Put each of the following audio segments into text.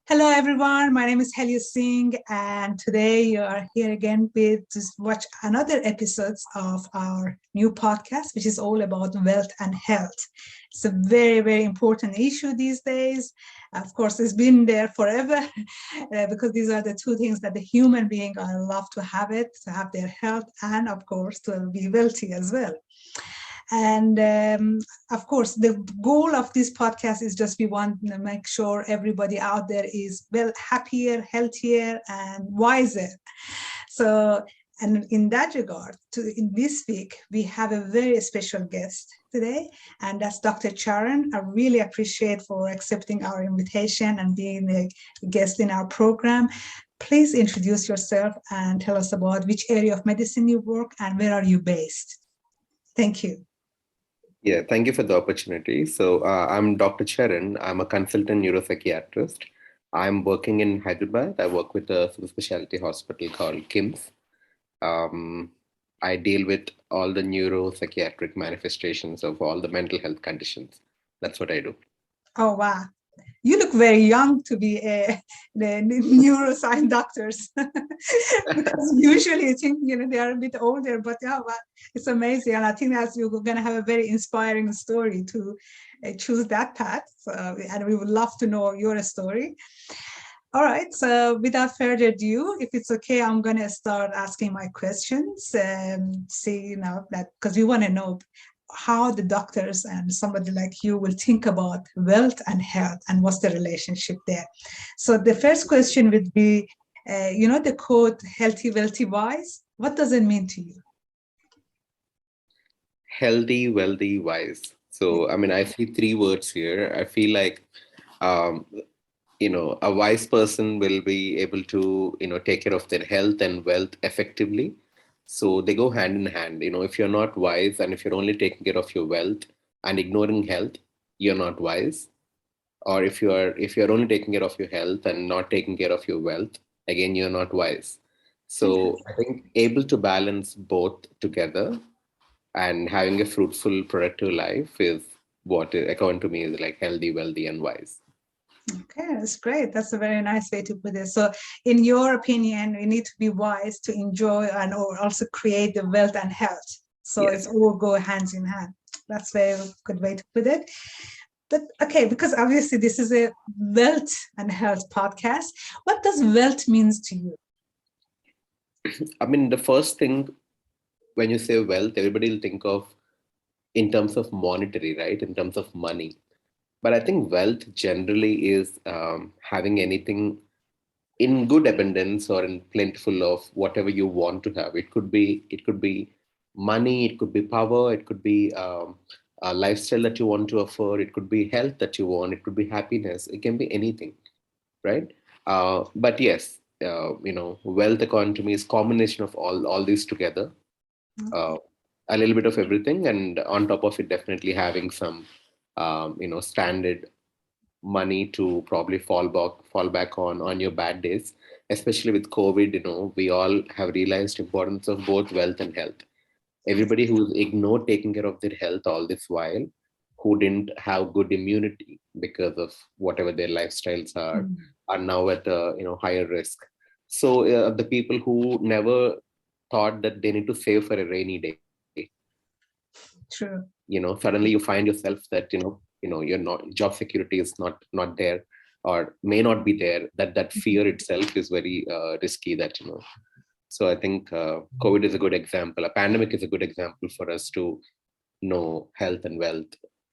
Hello, everyone. My name is Helia Singh, and today you are here again to watch another episodes of our new podcast, which is all about wealth and health. It's a very, very important issue these days. Of course, it's been there forever because these are the two things that the human being love to have their health, and of course, to be wealthy as well. And of course, the goal of this podcast is just we want to make sure everybody out there is well, happier, healthier, and wiser. So, and in that regard, in this week, we have a very special guest today, and that's Dr. Charan. I really appreciate for accepting our invitation and being a guest in our program. Please introduce yourself and tell us about which area of medicine you work and where are you based. Thank you. Yeah, thank you for the opportunity. So, I'm Dr. Charan. I'm a consultant neuropsychiatrist. I'm working in Hyderabad. I work with a super specialty hospital called KIMS. Um, I deal with all the neuropsychiatric manifestations of all the mental health conditions. That's what I do. Oh, wow. You look very young to be the neuroscience doctors because usually I think they are a bit older, but yeah, well, it's amazing, and I think that you're going to have a very inspiring story to choose that path. And we would love to know your story. All right, so without further ado, if it's okay, I'm going to start asking my questions. See, that because we want to know how the doctors and somebody like you will think about wealth and health and what's the relationship there. So the first question would be, the quote, healthy, wealthy, wise. What does it mean to you? Healthy, wealthy, wise. So, I mean, I see three words here. I feel like, um, a wise person will be able to, take care of their health and wealth effectively. So they go hand in hand. If you're not wise and if you're only taking care of your wealth and ignoring health, you're not wise. Or if you're only taking care of your health and not taking care of your wealth, again, you're not wise. So I think able to balance both together and having a fruitful, productive life is what, according to me, is like healthy, wealthy, and wise. Okay, that's great. That's a very nice way to put it. So, in your opinion, we need to be wise to enjoy and or also create the wealth and health. So Yes. it's all go hands in hand. That's a very good way to put it. But okay, because obviously this is a wealth and health podcast. What does wealth means to you? I mean, the first thing when you say wealth, everybody will think of in terms of monetary, right? In terms of money. But I think wealth generally is having anything in good abundance or in plentiful of whatever you want to have. It could be money, it could be power, it could be a lifestyle that you want to offer, it could be health that you want, it could be happiness, it can be anything, right? But yes, wealth according to me is combination of all these together, uh, a little bit of everything, and on top of it, definitely having some standard money to probably fall back on your bad days, especially with COVID. We all have realized importance of both wealth and health. Everybody who's ignored taking care of their health all this while, who didn't have good immunity because of whatever their lifestyles are now at a higher risk. So the people who never thought that they need to save for a rainy day, True. suddenly you find yourself that you're not, job security is not there, or may not be there, that fear itself is very risky, that so I think COVID is a good example, a pandemic is a good example for us to know health and wealth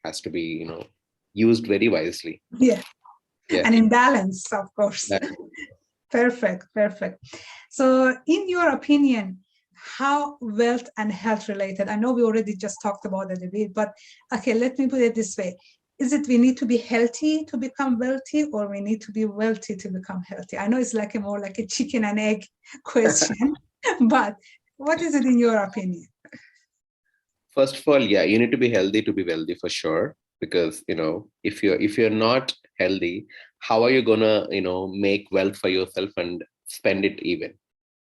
has to be used very wisely. Yeah. Yeah. And in balance, of course. That- Perfect, perfect. So, in your opinion, how wealth and health related? I know we already just talked about it a bit, but okay, let me put it this way. Is it we need to be healthy to become wealthy, or we need to be wealthy to become healthy? I know it's like a more like a chicken and egg question, but what is it in your opinion? First of all, yeah, you need to be healthy to be wealthy for sure. Because if you're not healthy, how are you gonna make wealth for yourself and spend it even?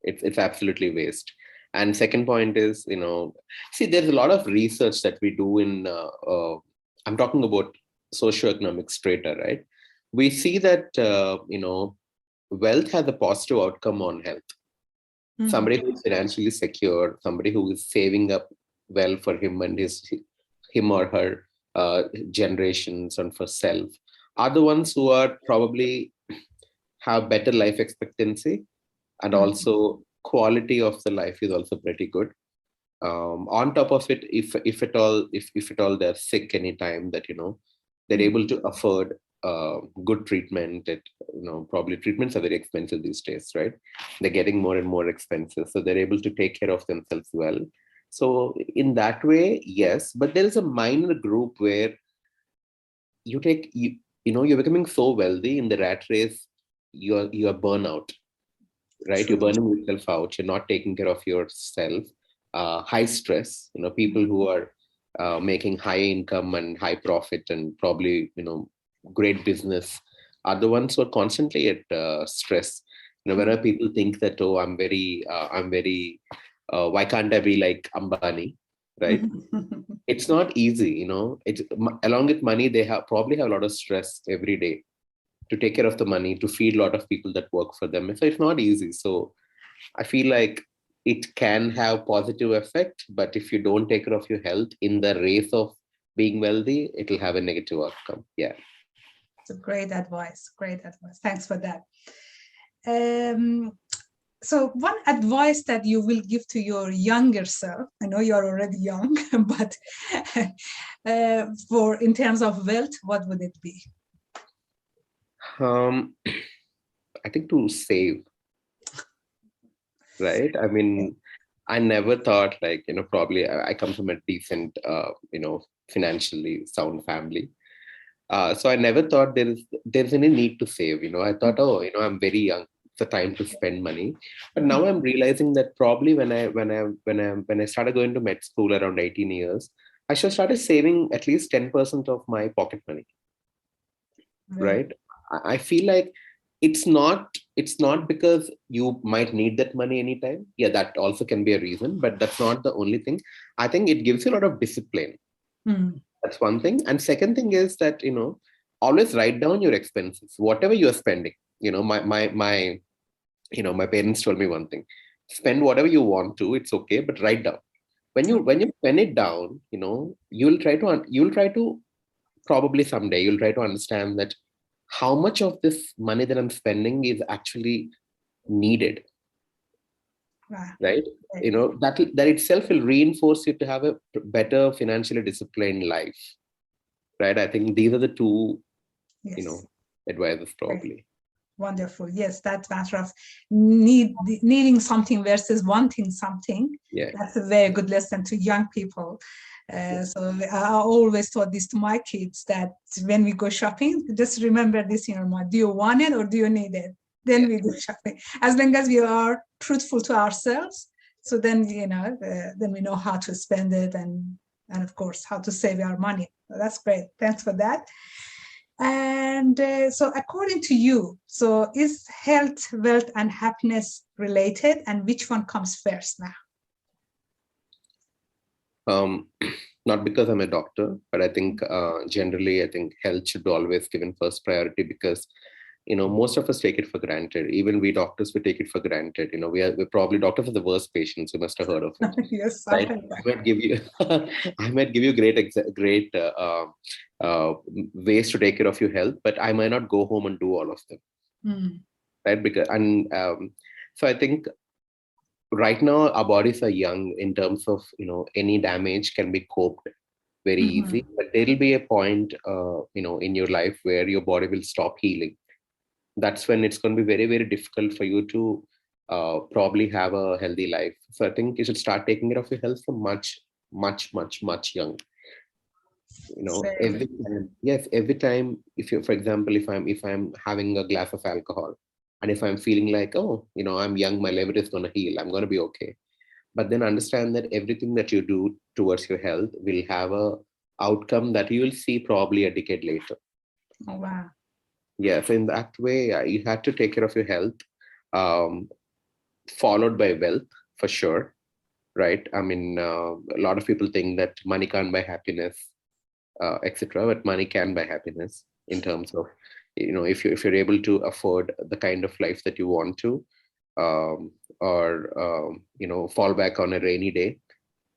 It's absolutely waste. And second point is, see, there's a lot of research that we do in. I'm talking about socioeconomic strata, right? we see that wealth has a positive outcome on health. Mhm. Somebody who is financially secure, somebody who is saving up well for him and him or her generations and for self, are the ones who are probably have better life expectancy, and Mhm. also quality of the life is also pretty good. On top of it, if at all they're sick anytime, that they're Mhm. able to afford good treatment. Probably treatments are very expensive these days, right? They're getting more and more expensive, so they're able to take care of themselves well. So in that way, yes, but there is a minor group where you're becoming so wealthy in the rat race, you're burnout, right? You're True. burning yourself out. You're not taking care of yourself. High stress. People who are making high income and high profit and probably great business are the ones who are constantly at stress. Whenever people think that, oh, I'm very, why can't I be like Ambani, right? Mhm. It's not easy. It's along with money, they probably have a lot of stress every day to take care of the money, to feed a lot of people that work for them. So it's not easy. So I feel like it can have positive effect, but if you don't take care of your health in the race of being wealthy, it'll have a negative outcome. Yeah. So great advice. Great advice. Thanks for that. Um, so one advice that you will give to your younger self, I know you're already young, but for in terms of wealth, what would it be? Um, I think to save, right? I Yeah. mean, I never thought like, probably I come from a decent, financially sound family. So I never thought there's any need to save. I thought, oh, I'm very young. It's a time to spend money. But now I'm realizing that probably when I started going to med school around 18 years, I should started saving at least 10% of my pocket money. Very. Right? I feel like it's not because you might need that money anytime. Yeah, that also can be a reason, but that's not the only thing. I think it gives you a lot of discipline. Mm. That's one thing. And second thing is that, always write down your expenses, whatever you're spending. My parents told me one thing: spend whatever you want to, it's okay, but write down. When you pen it down, you'll try to probably someday you'll try to understand that how much of this money that I'm spending is actually needed, Wow. right? That itself will reinforce you to have a better financially disciplined life, right? I think these are the two you Yes. know advisors Great. probably. Wonderful. Yes, that matter of needing something versus wanting something. Yeah, That's a very good lesson to young people. yeah, So I always taught this to my kids that when we go shopping, just remember this in your mind: do you want it or do you need it? Then yeah, we do shopping. As long as we are truthful to ourselves, so then then we know how to spend it and of course how to save our money. So that's great. Thanks for that. And so, according to you, so is health, wealth, and happiness related, and which one comes first now? um not because I'm a doctor, but I think generally I think health should be always given first priority, because most of us take it for granted. Even we doctors, we take it for granted. We're probably doctors are the worst patients. You must have heard of it, Yes, I right? heard I that. might give you I might give you great uh, ways to take care of your health, but I might not go home and do all of them, Mm. right? Because and so I think right now our bodies are young in terms of any damage can be coped very easy, Mhm. but there will be a point in your life where your body will stop healing. That's when it's going to be very, very difficult for you to probably have a healthy life. So I think you should start taking care of your health from much, much, much, much young. Very good. Every time, if you, for example, if I'm having a glass of alcohol, and if I'm feeling like, oh, I'm young, my liver is going to heal, I'm going to be okay. But then understand that everything that you do towards your health will have a outcome that you will see probably a decade later. Oh, wow. Yeah, so in that way, you have to take care of your health, um, followed by wealth for sure, right? I mean, a lot of people think that money can't buy happiness, etc., but money can buy happiness in terms of if you're able to afford the kind of life that you want to, or fall back on a rainy day,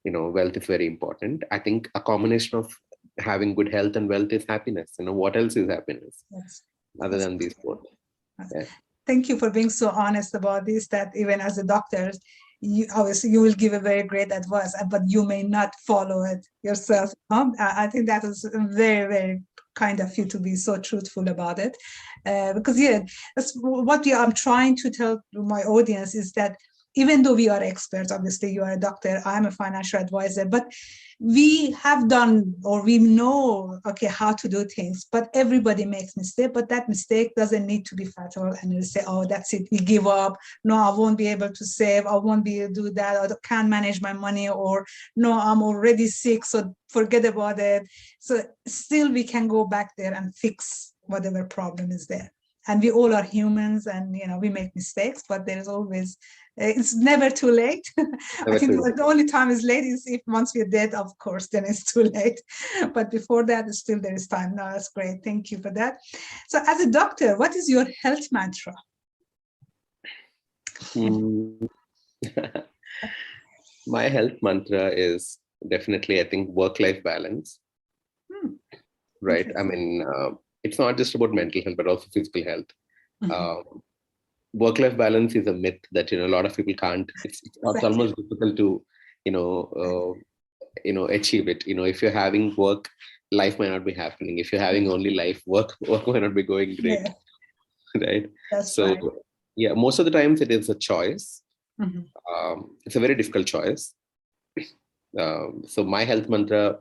wealth is very important. I think a combination of having good health and wealth is happiness. What else is happiness Yes. other than these both? Yeah. Thank you for being so honest about this, that even as a doctor, you obviously you will give a very great advice, but you may not follow it yourself. I think that is very, very kind of you to be so truthful about it. Because yeah, that's what I'm trying to tell my audience is that even though we are experts, obviously you are a doctor, I'm a financial advisor, but we have done, or we know, okay, how to do things, but everybody makes mistake, but that mistake doesn't need to be fatal and you say, oh, that's it, we give up. No, I won't be able to save. I won't be able to do that. I can't manage my money, or no, I'm already sick, so forget about it. So still we can go back there and fix whatever problem is there. And we all are humans, and we make mistakes, but there is always, it's never too late. I think the only time is late is if once we're dead, of course, then it's too late. But before that, still there is time. No, that's great. Thank you for that. So as a doctor, what is your health mantra? My health mantra is definitely, I think, work-life balance. Right. I mean, it's not just about mental health, but also physical health. Work-life balance is a myth that a lot of people can't. It's almost difficult to achieve it. If you're having work, life might not be happening. If you're having only life, work might not be going great. Yeah. Right. That's right. Yeah, most of the times it is a choice. It's a very difficult choice. So my health mantra,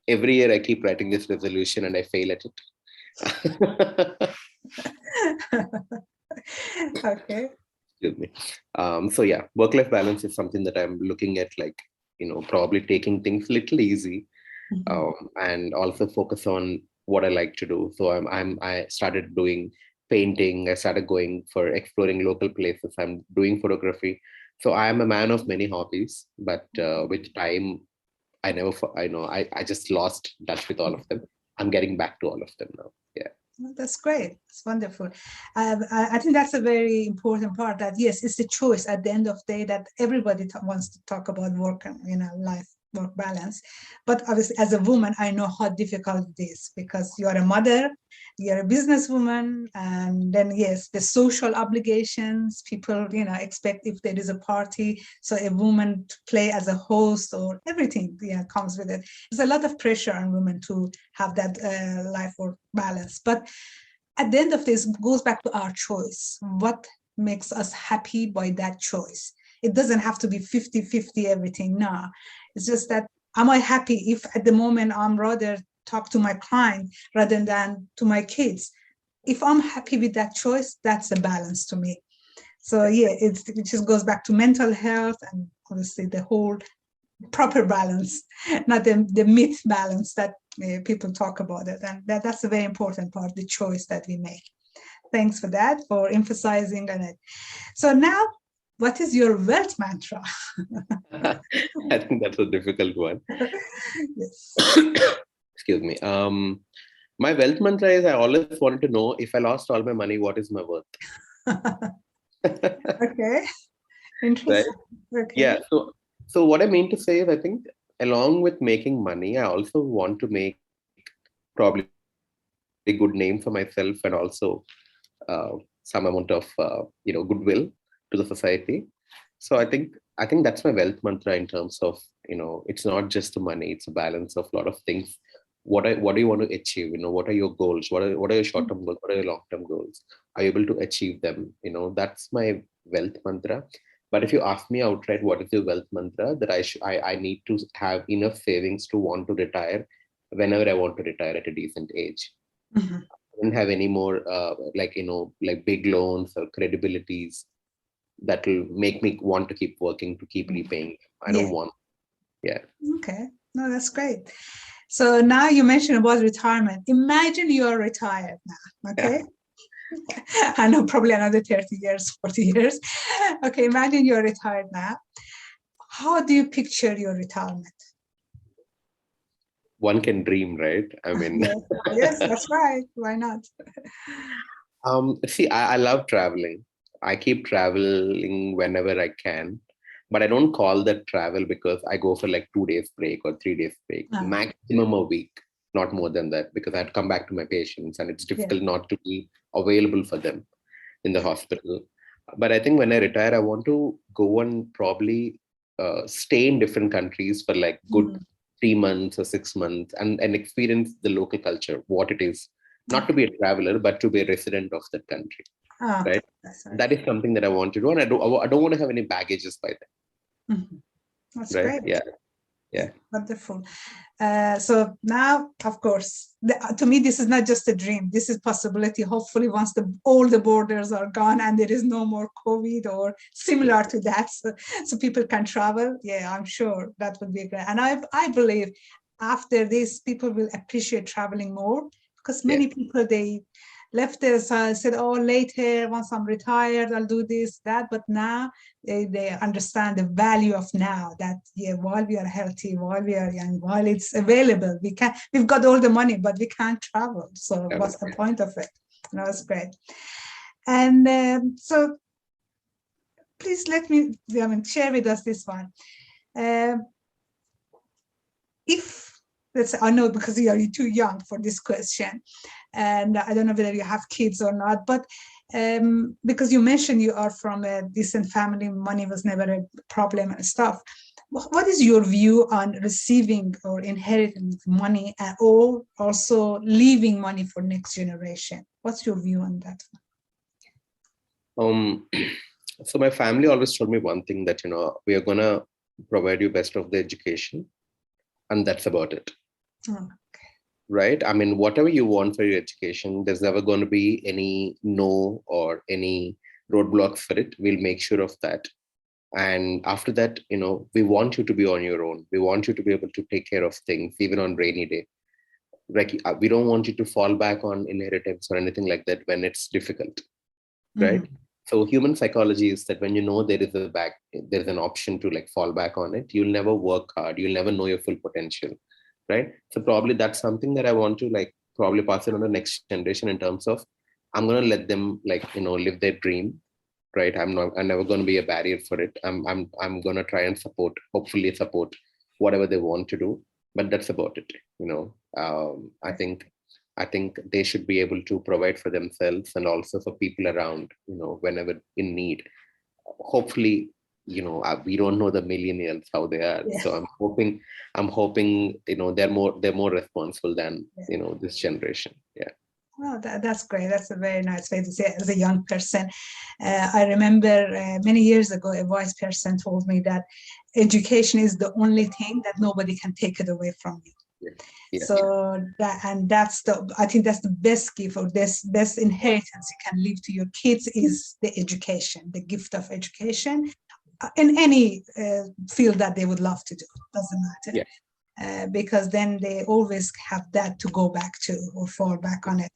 every year I keep writing this resolution and I fail at it. Okay. Excuse me. So yeah, work-life balance is something that I'm looking at, like, probably taking things a little easy, and also focus on what I like to do. So I started doing painting. I started going for exploring local places. I'm doing photography. So I am a man of many hobbies, but with time, I just lost touch with all of them. I'm getting back to all of them now. Yeah. That's great. It's wonderful. I think that's a very important part, that yes, it's the choice at the end of the day, that everybody wants to talk about work and life work balance. But obviously as a woman, I know how difficult it is, because you are a mother, you're a businesswoman, and then yes, the social obligations, people expect if there is a party, so a woman to play as a host, or everything comes with it. There's a lot of pressure on women to have that life work balance. But at the end of this, it goes back to our choice. What makes us happy by that choice? It doesn't have to be 50-50 everything. No, it's just that, am I happy if at the moment I'm rather talk to my client rather than to my kids? If I'm happy with that choice, that's a balance to me. So yeah, it just goes back to mental health, and obviously the whole proper balance, not the myth balance that people talk about it. And that's a very important part, the choice that we make. Thanks for that, for emphasizing on it. So now, what is your wealth mantra? I think that's a difficult one. Yes. Excuse me. My wealth mantra is, I always wanted to know, if I lost all my money, what is my worth? Okay. Interesting. Right? Okay. Yeah. So what I mean to say is, I think along with making money, I also want to make probably a good name for myself, and also some amount of goodwill to the society. So I think that's my wealth mantra, in terms of, it's not just the money, it's a balance of a lot of things. What do you want to achieve? What are your goals? What are your short-term goals? What are your long-term goals? Are you able to achieve them? That's my wealth mantra. But if you ask me outright, what is your wealth mantra, that I need to have enough savings to want to retire whenever I want to retire at a decent age. I don't have any more like big loans or credibilities that will make me want to keep working, to keep repaying. I don't want. Yeah. Okay. No, that's great. So now you mentioned about retirement. Imagine you are retired now. Okay. Yeah. I know, probably another 30 years, 40 years. Okay. Imagine you're retired now. How do you picture your retirement? one can dream, right? I mean, Yes, yes, that's right. Why not? see, I love traveling. I keep traveling whenever I can, but I don't call that travel because I go for like 2 days break or 3 days break, Ah, maximum a week, not more than that, because I had to come back to my patients and it's yeah. difficult not to be available for them in the hospital. But I think when I retire, I want to go and probably stay in different countries for like good Mm. 3 months or 6 months and experience the local culture, what it is. Not to Okay. be a traveler, but to be a resident of that country, Ah, okay. right? That's right. That is something that I want to do, and I don't want to have any baggages by Mhm. That's then, right? great. Yeah, Yeah, yeah, wonderful. So now, of course, to me, this is not just a dream. This is possibility. Hopefully, once all the borders are gone and there is no more COVID or similar to that, so people can travel. Yeah, I'm sure that would be great. And I believe after this, people will appreciate traveling more because yeah. many people they left us said, "Oh, later, once I'm retired, I'll do this, that." But now they understand the value of now that yeah, while we are healthy, while we are young, while it's available, we've got all the money but we can't travel, so Travel. what's the point of it? That's great. And so please let me, I mean, share with us this one. um, if let's say, I know because you are too young for this question, and I don't know whether you have kids or not, but because you mentioned you are from a decent family, money was never a problem and stuff. What is your view on receiving or inheriting money, or also leaving money for next generation? What's your view on that? Um, so my family always told me one thing, that we are gonna provide you best of the education, and that's about it. Oh, Right? I mean, whatever you want for your education, there's never going to be any no or any roadblocks for it. We'll make sure of that. And after that, we want you to be on your own. We want you to be able to take care of things, even on rainy day. Like, we don't want you to fall back on inheritance or anything like that when it's difficult, right? mhm. So human psychology is that when there's an option to like fall back on it, you'll never work hard, you'll never know your full potential, right? So probably that's something that I want to like probably pass it on the next generation, in terms of I'm gonna let them like live their dream, right? I'm never gonna be a barrier for it. I'm gonna try and hopefully support whatever they want to do, but that's about it. I think they should be able to provide for themselves and also for people around, whenever in need. Hopefully, we don't know the millennials how they are, Yeah. so I'm hoping they're more responsible than Yeah. this generation. Yeah. Oh, that's great. That's a very nice way to say it as a young person. I remember many years ago, a wise person told me that education is the only thing that nobody can take it away from you. Yeah. Yeah. So that's I think that's the best gift, or this best inheritance you can leave to your kids is the education, the gift of education in any field that they would love to do. Doesn't matter. Yeah. Because then they always have that to go back to or fall back on it.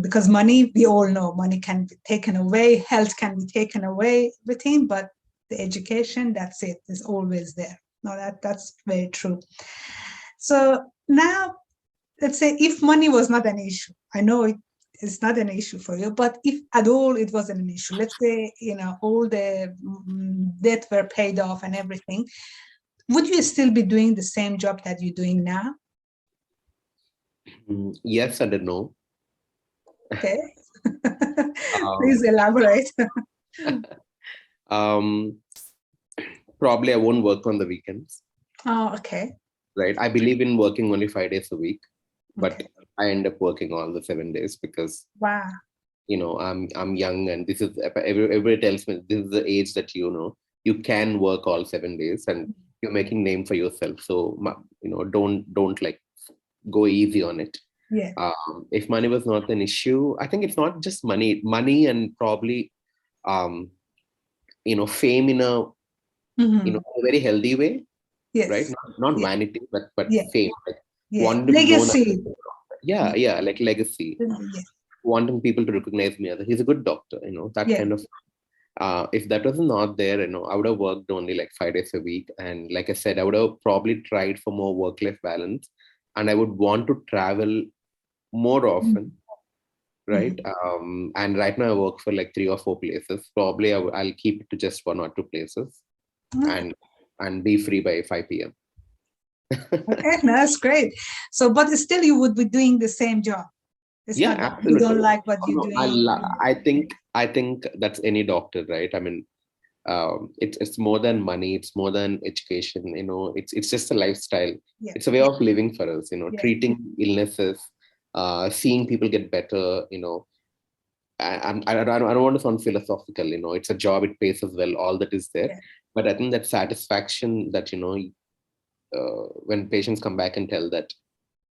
Because money, we all know, money can be taken away, health can be taken away, everything, but the education, that's it, is always there. No, that's very true. So now, let's say if money was not an issue, I know it's not an issue for you, but if at all it wasn't an issue, let's say all the debt were paid off and everything, would you still be doing the same job that you're doing now? Yes and a no. Okay. Please um, elaborate. um, Probably I won't work on the weekends, Oh, okay. right? I believe in working only 5 days a week, but Okay. I end up working all the 7 days because Wow. I'm young, and this is everybody tells me this is the age that you can work all 7 days, and you're making name for yourself. So don't like go easy on it. Yeah. If money was not an issue, I think it's not just money, and probably um, fame in Hmm. a very healthy way, right? Yes. Not Yeah. vanity, but Yeah. fame, like Yeah. wanting to be known as, Legacy. yeah, like legacy, Yeah. wanting people to recognize me as he's a good doctor, that Yeah. kind of. If that was not there, I would have worked only like 5 days a week, and like I said, I would have probably tried for more work-life balance. and I would want to travel more often, right? Mhm. And right now I work for like 3 or 4 places. Probably I'll keep it to just 1 or 2 places, Ah, and be free by 5 p.m. okay, no, that's great. So, but still, you would be doing the same job. It's Yeah, not that you don't absolutely. like what Oh, you're no, doing. I think that's any doctor, right? I mean, it's more than money. It's more than education. It's just a lifestyle. Yeah, It's a way of living for us. yeah, Treating illnesses, seeing people get better. I don't want to sound philosophical. It's a job. It pays us well. All that is there. yeah, But I think that satisfaction that when patients come back and tell that,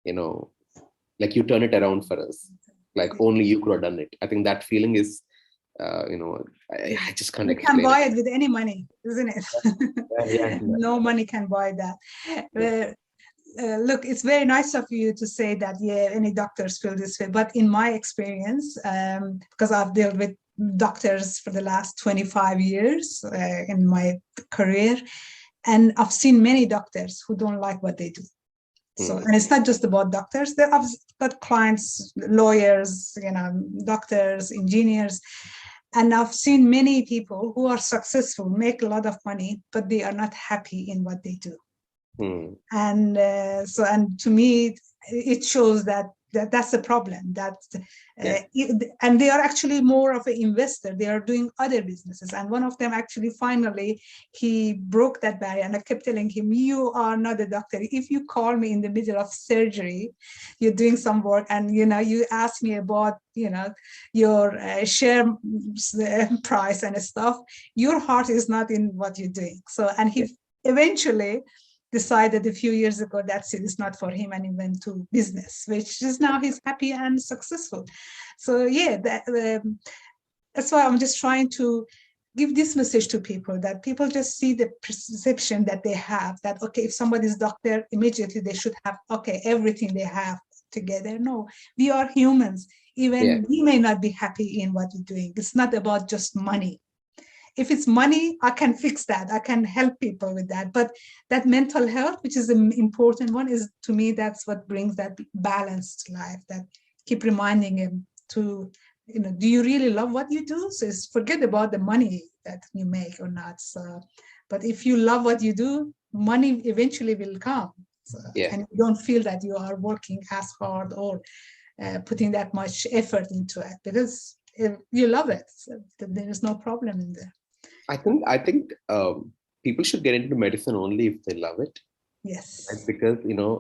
you know like, you turn it around for us, like yeah. only you could have done it. I think that feeling is, uh, you know Yeah. I just can't You can't explain it. buy it with any money, isn't it? Yeah, yeah, No money can buy that. yeah. Look, it's very nice of you to say that, yeah, any doctors feel this way. But in my experience, because I've dealt with doctors for the last 25 years in my career, and I've seen many doctors who don't like what they do. So, Hmm. and it's not just about doctors. I've got clients, lawyers, doctors, engineers, and I've seen many people who are successful, make a lot of money, but they are not happy in what they do. Hmm. And and to me, it shows that's a problem. Yeah. And they are actually more of an investor. They are doing other businesses, and one of them actually finally he broke that barrier. And I kept telling him, "You are not a doctor. If you call me in the middle of surgery, you're doing some work, and you ask me about your share price and stuff. Your heart is not in what you're doing." So, and Yeah. he eventually decided a few years ago that's it, it's not for him, and he went to business, which is now he's happy and successful. So yeah, that's why I'm just trying to give this message to people, that people just see the perception that they have, that okay, if somebody's doctor, immediately they should have okay everything they have together. No, we are humans. Yeah. Even we may not be happy in what we're doing. It's not about just money. If it's money, I can fix that. I can help people with that. But that mental health, which is an important one, is to me, that's what brings that balanced life, that keep reminding him to, do you really love what you do? So it's forget about the money that you make or not. So, but if you love what you do, money eventually will come. So, Yeah. and you don't feel that you are working as hard or putting that much effort into it, because if you love it. So there is no problem in there. I think people should get into medicine only if they love it, right? Yes. Because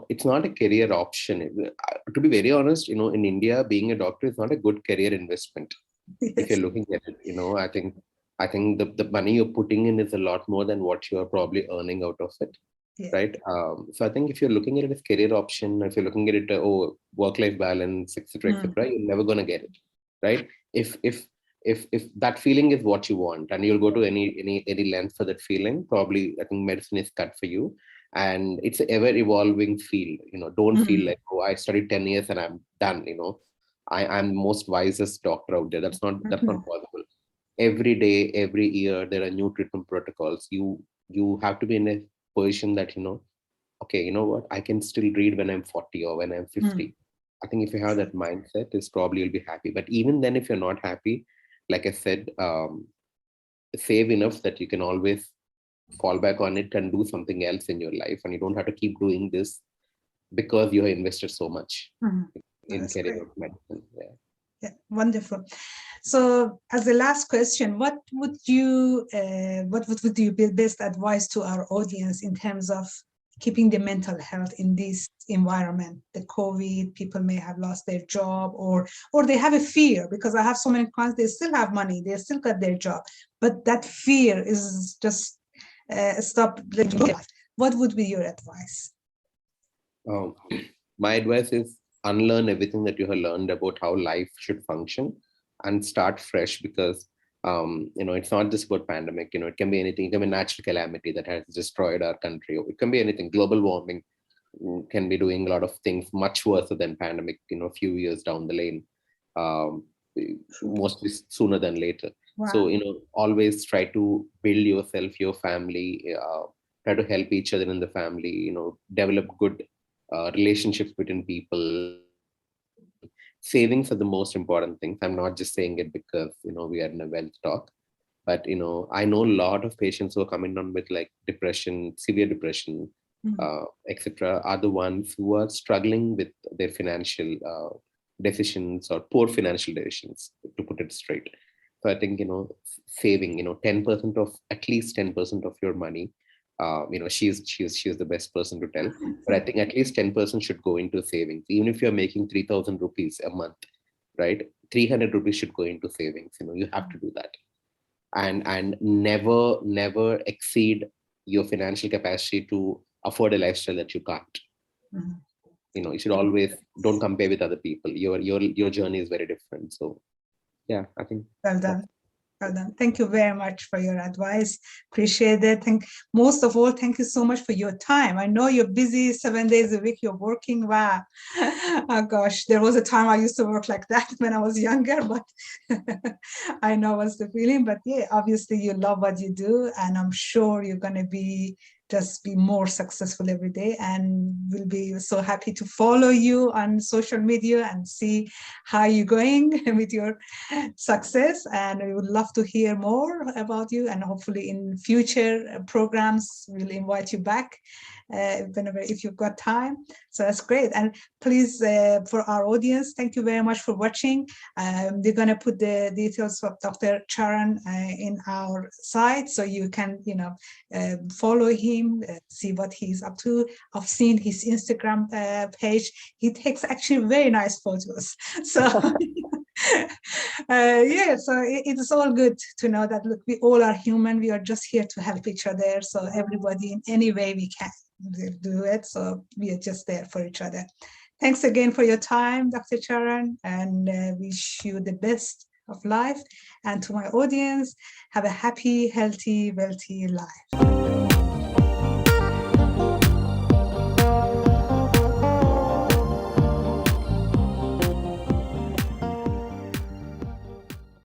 it's not a career option. To be very honest, in India, being a doctor is not a good career investment. If Yes. you're looking at it, I think the money you're putting in is a lot more than what you are probably earning out of it, Yeah. right? So I think if you're looking at it as career option, if you're looking at it, work-life balance, etc., Mm. etc., you're never gonna get it, right? If that feeling is what you want, and you'll go to any length for that feeling, probably I think medicine is cut for you. And it's an ever evolving field. Don't feel Mm. like, oh, I studied 10 years and I'm done. I'm the most wisest doctor out there. That's not Mhm. possible. Every day, every year, there are new treatment protocols. You have to be in a position that, okay, you know what, I can still read when I'm 40 or when I'm Mm. 50. I think if you have that mindset, is probably you'll be happy. But even then, if you're not happy, like I said, save enough that you can always fall back on it and do something else in your life, and you don't have to keep doing this because you have invested so much Mhm. in That's career great. of medicine. Yeah. Yeah, wonderful. So, as the last question, what would you be best advice to our audience in terms of keeping the mental health in this environment? The COVID, people may have lost their job, or they have a fear, because I have so many clients, they still have money, they still got their job, but that fear is just stop letting go. What would be your advice? Um, my advice is unlearn everything that you have learned about how life should function and start fresh, because it's not just about pandemic. It can be anything. It can be natural calamity that has destroyed our country. Or it can be anything. Global warming can be doing a lot of things much worse than pandemic. A few years down the lane, um, True. mostly sooner than later. So Wow. always try to build yourself, your family. Try to help each other in the family. Develop good relationships between people. Savings are the most important things. I'm not just saying it because, we are in a wealth talk, but I know a lot of patients who are coming down with like depression, severe depression, Mhm. etc., are the ones who are struggling with their financial decisions or poor financial decisions, to put it straight. So I think saving 10% of, at least 10% of your money. She's the best person to tell, but I think at least 10% should go into savings. Even if you're making 3,000 rupees a month, right? 300 rupees should go into savings. You have to do that, and never exceed your financial capacity to afford a lifestyle that you can't. Mhm. You should always, don't compare with other people. Your journey is very different. So yeah, I think Well that's. done. Well done. Thank you very much for your advice. Appreciate it. Most of all, thank you so much for your time. I know you're busy 7 days a week. You're working. Wow. Oh gosh, there was a time I used to work like that when I was younger, but I know what's the feeling. But yeah, obviously you love what you do, and I'm sure you're gonna be more successful every day, and we'll be so happy to follow you on social media and see how you're going with your success. And we would love to hear more about you, and hopefully in future programs we'll invite you back whenever, if you've got time. So that's great. And please, for our audience, thank you very much for watching. We're going to put the details of Dr. Charan in our site, so you can follow him, see what he's up to. I've seen his Instagram page. He takes actually very nice photos. So yeah, so it's all good to know that, look, we all are human. We are just here to help each other. So everybody, in any way we can do it. So we are just there for each other. Thanks again for your time, Dr. Charan, and wish you the best of life. And to my audience, have a happy, healthy, wealthy life.